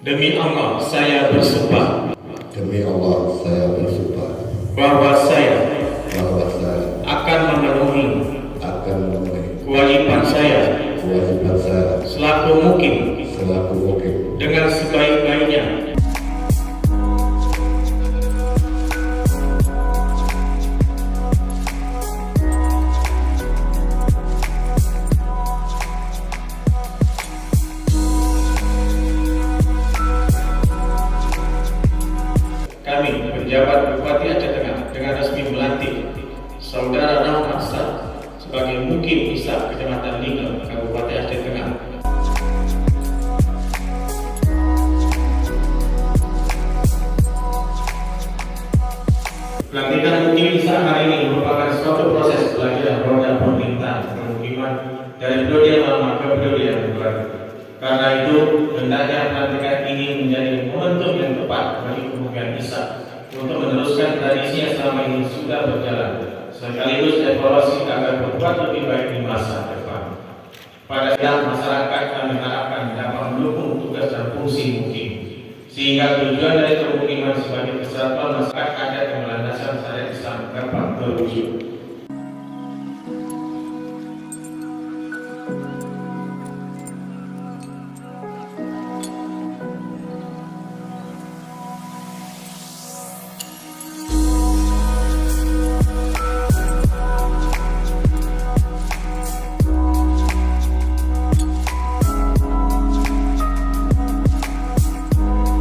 Demi Allah, saya bersumpah Demi Allah, saya bersumpah bahwa saya bahwa saya akan memenuhi akan memenuhi kewajiban saya kewajiban saya selaku mukim selaku mukim dengan sebaik-baiknya. Kami, pejabat Bupati Aceh Tengah, dengan resmi melantik Saudara Rahmat Sah sebagai Mukim Isa Kecamatan Linga, Kabupaten Aceh Tengah. Pelantikan Mukim Isa hari ini merupakan suatu proses belajar roda pemerintahan pemukiman dari periode yang lama ke periode yang baru. Karena itu, hendaknya pelantikan ini menjadi momentum yang tepat bagi kemudian Isa untuk meneruskan tradisi yang selama ini sudah berjalan, sekaligus evaluasi agar berbuat lebih baik di masa depan. Pada saat masyarakat kami harapkan dapat mendukung tugas dan fungsi mukim, sehingga tujuan dari pemukiman sebagai kesatuan masyarakat adat yang melandaskan syariat Islam dapat terwujud.